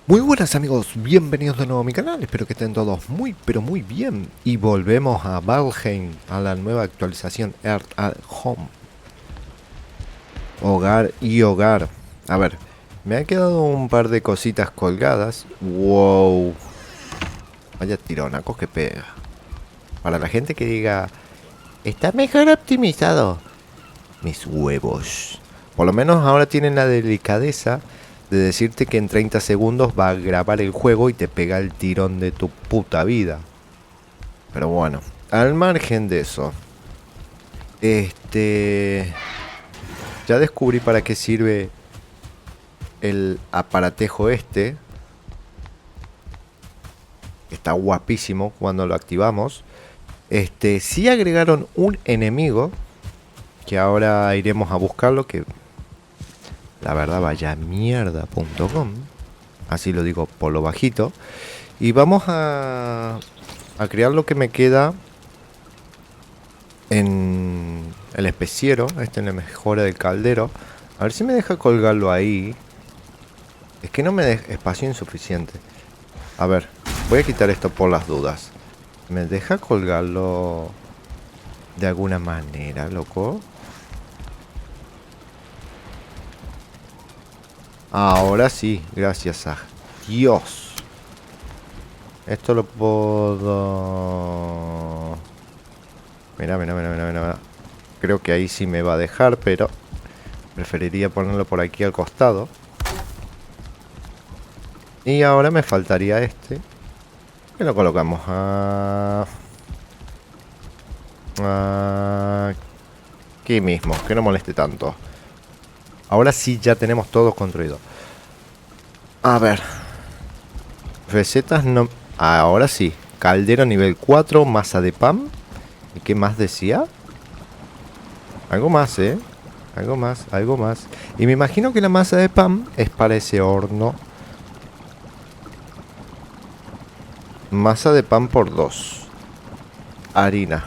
Muy buenas amigos, bienvenidos de nuevo a mi canal, espero que estén todos muy pero muy bien. Y volvemos a Valheim, a la nueva actualización Earth at Home. Hogar y hogar. A ver, me han quedado un par de cositas colgadas. Wow. Vaya tironacos que pega. Para la gente que diga, está mejor optimizado. Mis huevos. Por lo menos ahora tienen la delicadeza de decirte que en 30 segundos va a grabar el juego y te pega el tirón de tu puta vida. Pero bueno, al margen de eso, ya descubrí para qué sirve el aparatejo este. Está guapísimo cuando lo activamos. Sí agregaron un enemigo que ahora iremos a buscarlo, que la verdad vaya mierda.com. Así lo digo por lo bajito. Y vamos a crear lo que me queda en el especiero. En la mejora del caldero. A ver si me deja colgarlo ahí. Es que no me deja espacio insuficiente. A ver, voy a quitar esto por las dudas. ¿Me deja colgarlo de alguna manera, loco? Ahora sí, gracias a Dios. Esto lo puedo... Mira, mira, mira, mira, mira. Creo que ahí sí me va a dejar, pero preferiría ponerlo por aquí al costado. Y ahora me faltaría este. Que lo colocamos aquí mismo, que no moleste tanto. Ahora sí ya tenemos todo construido. A ver. Recetas no... Ahora sí. Caldero nivel 4, masa de pan. ¿Y qué más decía? Algo más, ¿eh? Algo más, algo más. Y me imagino que la masa de pan es para ese horno. Masa de pan por 2. Harina.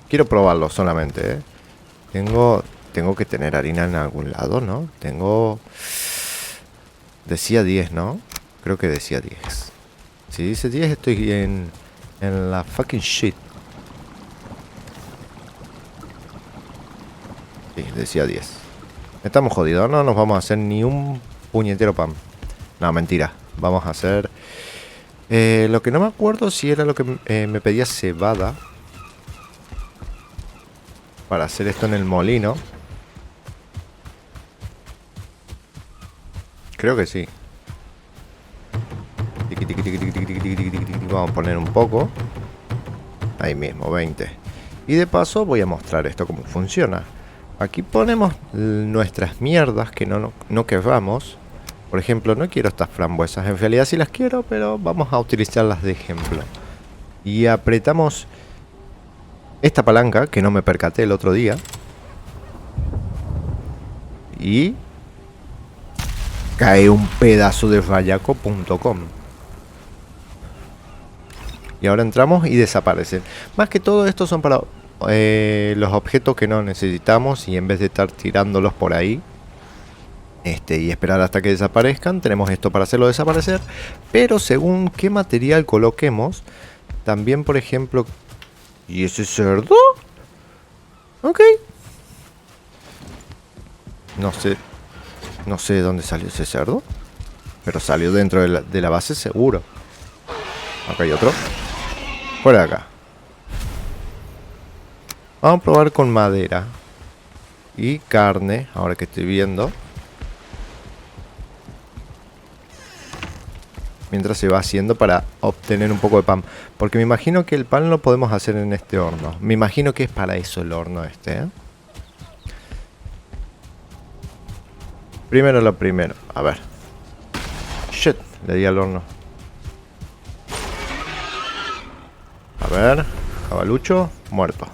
Quiero probarlo solamente, ¿eh? Tengo que tener harina en algún lado, ¿no? Decía 10, ¿no? Creo que decía 10. Si dice 10 estoy en la fucking shit. Sí, decía 10. Estamos jodidos, no nos vamos a hacer ni un puñetero pan. No, mentira. Vamos a hacer... lo que no me acuerdo si era lo que me pedía cebada. Para hacer esto en el molino. Creo que sí. Vamos a poner un poco. Ahí mismo, 20. Y de paso voy a mostrar esto cómo funciona. Aquí ponemos nuestras mierdas que no querramos. Por ejemplo, no quiero estas frambuesas. En realidad sí las quiero, pero vamos a utilizarlas de ejemplo. Y apretamos esta palanca, que no me percaté el otro día. Y cae un pedazo de rayaco.com. Y ahora entramos y desaparecen. Más que todo esto son para los objetos que no necesitamos. Y en vez de estar tirándolos por ahí y esperar hasta que desaparezcan, tenemos esto para hacerlo desaparecer. Pero según qué material coloquemos, también por ejemplo... ¿Y ese cerdo? Ok. No sé de dónde salió ese cerdo, pero salió dentro de la base seguro. Acá hay otro. Por acá. Vamos a probar con madera y carne, ahora que estoy viendo. Mientras se va haciendo para obtener un poco de pan. Porque me imagino que el pan lo podemos hacer en este horno. Me imagino que es para eso el horno este, ¿eh? Primero lo primero. A ver. Shit, le di al horno. A ver. Jabalucho, muerto.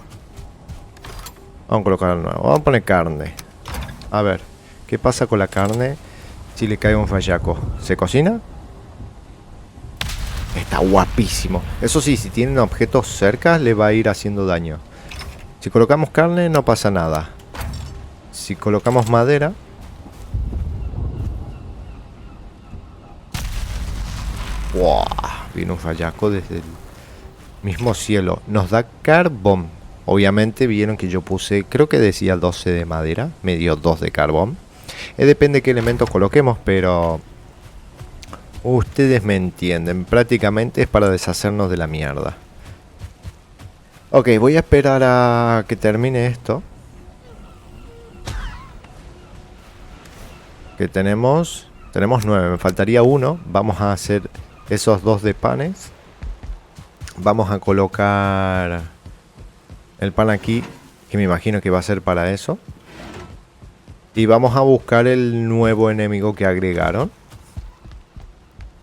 Vamos a colocar el nuevo. Vamos a poner carne. A ver. ¿Qué pasa con la carne si le cae un fallaco? ¿Se cocina? Está guapísimo. Eso sí, si tienen objetos cerca le va a ir haciendo daño. Si colocamos carne no pasa nada. Si colocamos madera... ¡Buah! Vino un fallaco desde el mismo cielo. Nos da carbón. Obviamente vieron que yo puse, creo que decía 12 de madera. Me dio 2 de carbón. Depende qué elementos coloquemos, pero ustedes me entienden. Prácticamente es para deshacernos de la mierda. Ok, voy a esperar a que termine esto. Que tenemos 9, me faltaría uno. Vamos a hacer esos 2 de panes. Vamos a colocar el pan aquí, que me imagino que va a ser para eso. Y vamos a buscar el nuevo enemigo que agregaron,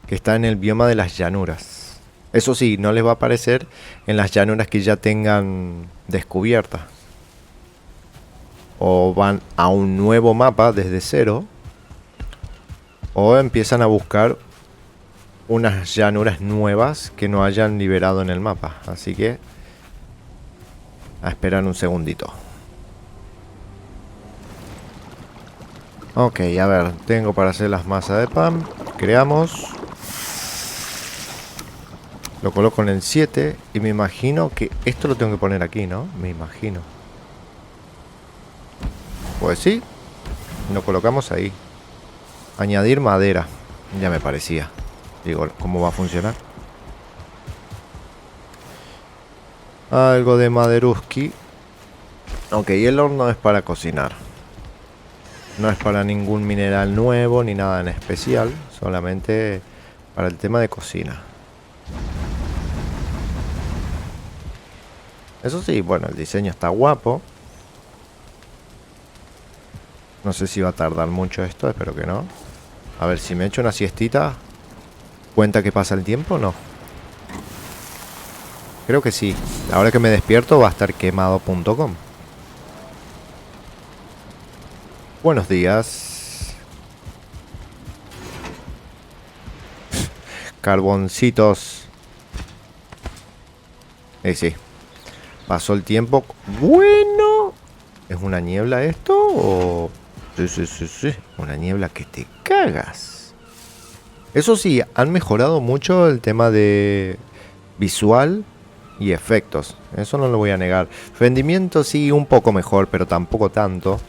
que está en el bioma de las llanuras. Eso sí, no les va a aparecer en las llanuras que ya tengan descubiertas. O van a un nuevo mapa desde cero, o empiezan a buscar unas llanuras nuevas que no hayan liberado en el mapa. Así que a esperar un segundito. Ok, a ver, tengo para hacer las masas de pan. Creamos. Lo coloco en el 7 y me imagino que esto lo tengo que poner aquí, ¿no? Me imagino. Pues sí, lo colocamos ahí. Añadir madera. Ya me parecía. Digo, ¿cómo va a funcionar? Algo de maderuski. Ok, el horno es para cocinar. No es para ningún mineral nuevo ni nada en especial. Solamente para el tema de cocina. Eso sí, bueno, el diseño está guapo. No sé si va a tardar mucho esto, espero que no. A ver, si me echo una siestita, ¿cuenta que pasa el tiempo o no? Creo que sí. Ahora que me despierto va a estar quemado.com. Buenos días. Carboncitos. Sí. Pasó el tiempo. Bueno. ¿Es una niebla esto o...? Sí. Una niebla que te cagas. Eso sí, han mejorado mucho el tema de visual y efectos. Eso no lo voy a negar. Rendimiento sí, un poco mejor, pero tampoco tanto.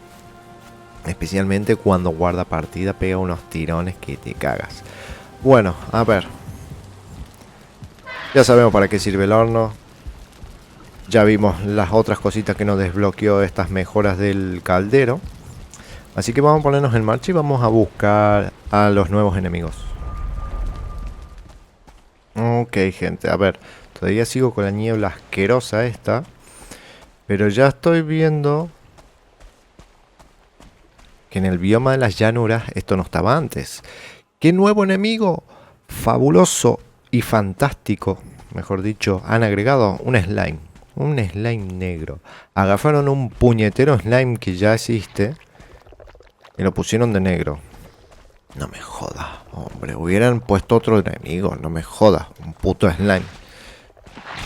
Especialmente cuando guarda partida pega unos tirones que te cagas. Bueno, a ver. Ya sabemos para qué sirve el horno. Ya vimos las otras cositas que nos desbloqueó estas mejoras del caldero. Así que vamos a ponernos en marcha y vamos a buscar a los nuevos enemigos. Ok, gente, a ver. Todavía sigo con la niebla asquerosa esta. Pero ya estoy viendo que en el bioma de las llanuras esto no estaba antes. ¿Qué nuevo enemigo? Fabuloso y fantástico, mejor dicho, han agregado un slime. Un slime negro. Agarraron un puñetero slime que ya existe y lo pusieron de negro. No me jodas, hombre. Hubieran puesto otro enemigo. No me jodas. Un puto slime.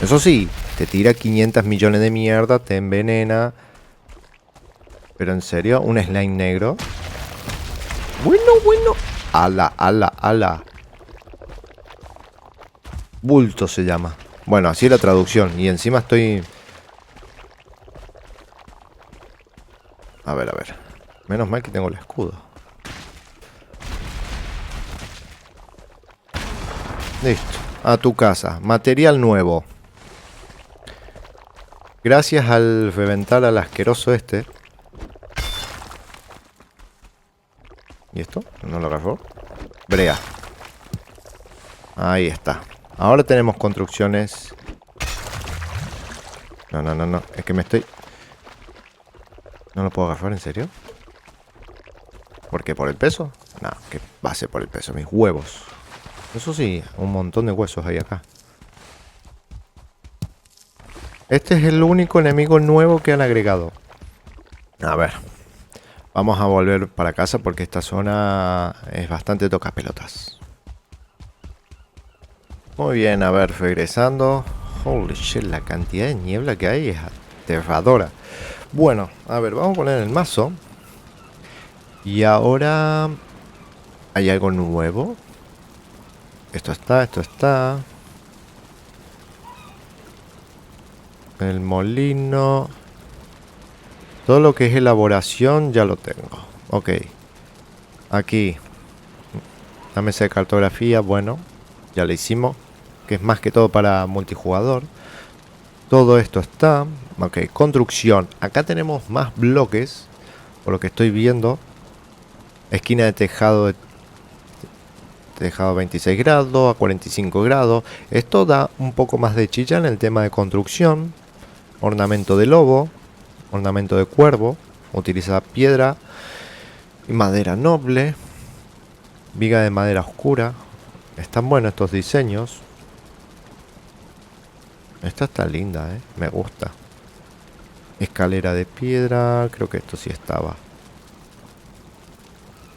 Eso sí, te tira 500 millones de mierda, te envenena. Pero en serio, un slime negro. Bueno. Ala. Bulto se llama. Bueno, así es la traducción. Y encima estoy... A ver. Menos mal que tengo el escudo. Listo. A tu casa. Material nuevo. Gracias al reventar al asqueroso este. ¿Y esto? ¿No lo agarró? Brea. Ahí está. Ahora tenemos construcciones. No. Es que me estoy... ¿No lo puedo agarrar? ¿En serio? ¿Por qué? ¿Por el peso? No, que va a ser por el peso. Mis huevos. Eso sí, un montón de huesos hay acá. Este es el único enemigo nuevo que han agregado. A ver. Vamos a volver para casa porque esta zona es bastante tocapelotas. Muy bien, a ver, regresando. Holy shit, la cantidad de niebla que hay es aterradora. Bueno, a ver, vamos a poner el mazo. Y ahora... ¿Hay algo nuevo? Esto está, esto está. El molino. Todo lo que es elaboración ya lo tengo. Ok. Aquí. La mesa de cartografía, bueno. Ya la hicimos. Que es más que todo para multijugador. Todo esto está. Ok, construcción. Acá tenemos más bloques. Por lo que estoy viendo. Esquina de tejado. Tejado a 26 grados, a 45 grados. Esto da un poco más de chicha en el tema de construcción. Ornamento de lobo. Ornamento de cuervo. Utiliza piedra y madera noble. Viga de madera oscura. Están buenos estos diseños. Esta está linda, me gusta. Escalera de piedra. Creo que esto sí estaba.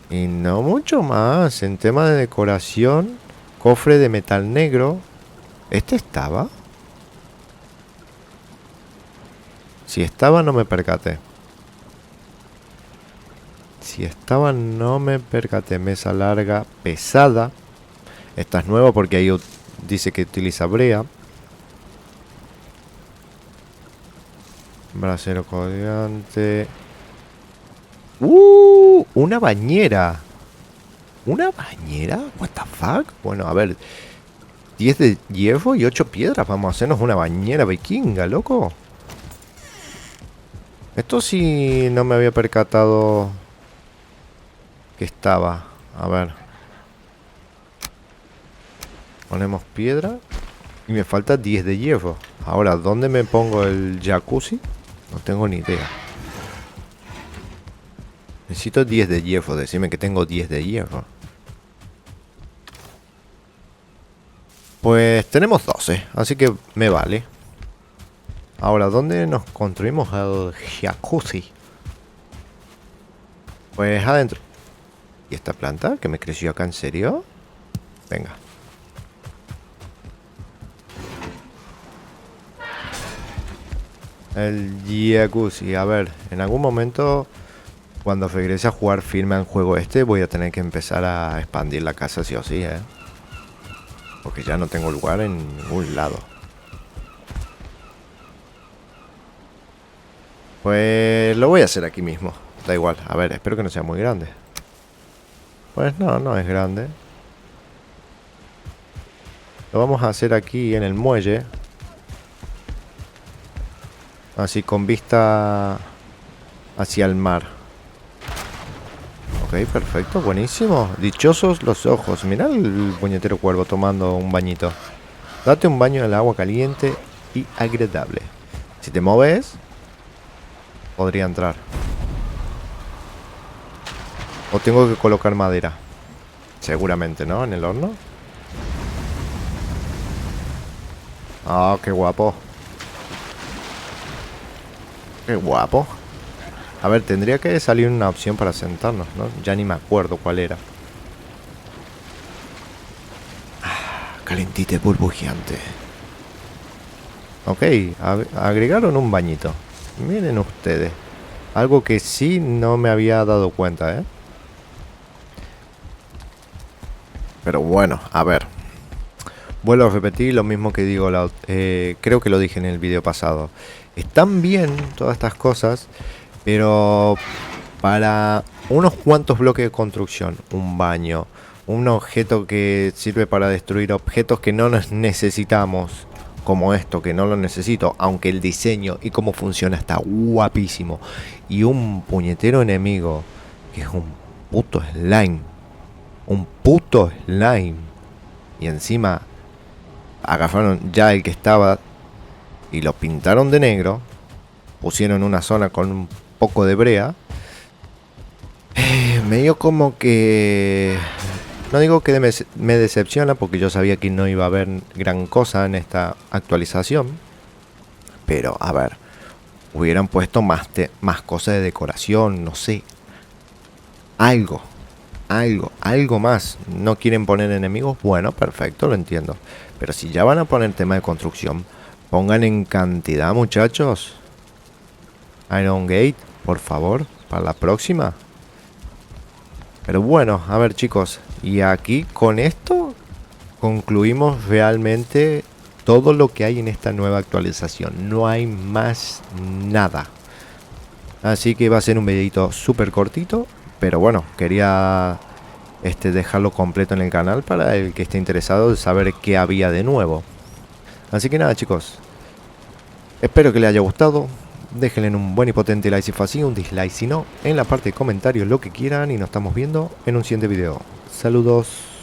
Y no mucho más. En tema de decoración. Cofre de metal negro. ¿Este estaba? Si estaba no me percaté. Si estaba no me percaté. Mesa larga pesada. Esta es nueva porque ahí dice que utiliza brea. Brasero colgante. Una bañera. ¿Una bañera? What the fuck? Bueno, a ver. 10 de hierro y 8 piedras. Vamos a hacernos una bañera vikinga, loco. Esto sí no me había percatado que estaba. A ver. Ponemos piedra. Y me falta 10 de hierro. Ahora, ¿dónde me pongo el jacuzzi? No tengo ni idea. Necesito 10 de hierro. Decime que tengo 10 de hierro. Pues tenemos 12. Así que me vale. Ahora, ¿dónde nos construimos el jacuzzi? Pues adentro. ¿Y esta planta que me creció acá en serio? Venga. El jacuzzi. A ver, en algún momento, cuando regrese a jugar firme al juego este, voy a tener que empezar a expandir la casa sí o sí, porque ya no tengo lugar en ningún lado. Pues lo voy a hacer aquí mismo. Da igual. A ver, espero que no sea muy grande. Pues no, no es grande. Lo vamos a hacer aquí en el muelle. Así con vista hacia el mar. Ok, perfecto, buenísimo. Dichosos los ojos. Mirá el puñetero cuervo tomando un bañito. Date un baño en el agua caliente y agradable. Si te mueves, podría entrar. O tengo que colocar madera. Seguramente, ¿no? En el horno. Ah, qué guapo. Qué guapo. A ver, tendría que salir una opción para sentarnos, ¿no? Ya ni me acuerdo cuál era. Calentita y burbujeante. Ok, agregaron un bañito. Miren ustedes. Algo que sí no me había dado cuenta, Pero bueno, a ver. Vuelvo a repetir lo mismo que digo, creo que lo dije en el video pasado. Están bien todas estas cosas, pero para unos cuantos bloques de construcción, un baño, un objeto que sirve para destruir objetos que no nos necesitamos, como esto, que no lo necesito, aunque el diseño y cómo funciona está guapísimo, y un puñetero enemigo, que es un puto slime, y encima agarraron ya el que estaba y lo pintaron de negro, pusieron una zona con un poco de brea. Medio como que... No digo que me decepciona, porque yo sabía que no iba a haber gran cosa en esta actualización. Pero, a ver, hubieran puesto más cosas de decoración, no sé. Algo más. ¿No quieren poner enemigos? Bueno, perfecto, lo entiendo. Pero si ya van a poner tema de construcción, pongan en cantidad, muchachos. Iron Gate, por favor, para la próxima. Pero bueno, a ver, chicos. Y aquí con esto concluimos realmente todo lo que hay en esta nueva actualización. No hay más nada. Así que va a ser un videito súper cortito, pero bueno, quería dejarlo completo en el canal para el que esté interesado de saber qué había de nuevo. Así que nada, chicos, espero que les haya gustado. Déjenle un buen y potente like si fue así, un dislike si no, en la parte de comentarios lo que quieran y nos estamos viendo en un siguiente video. Saludos.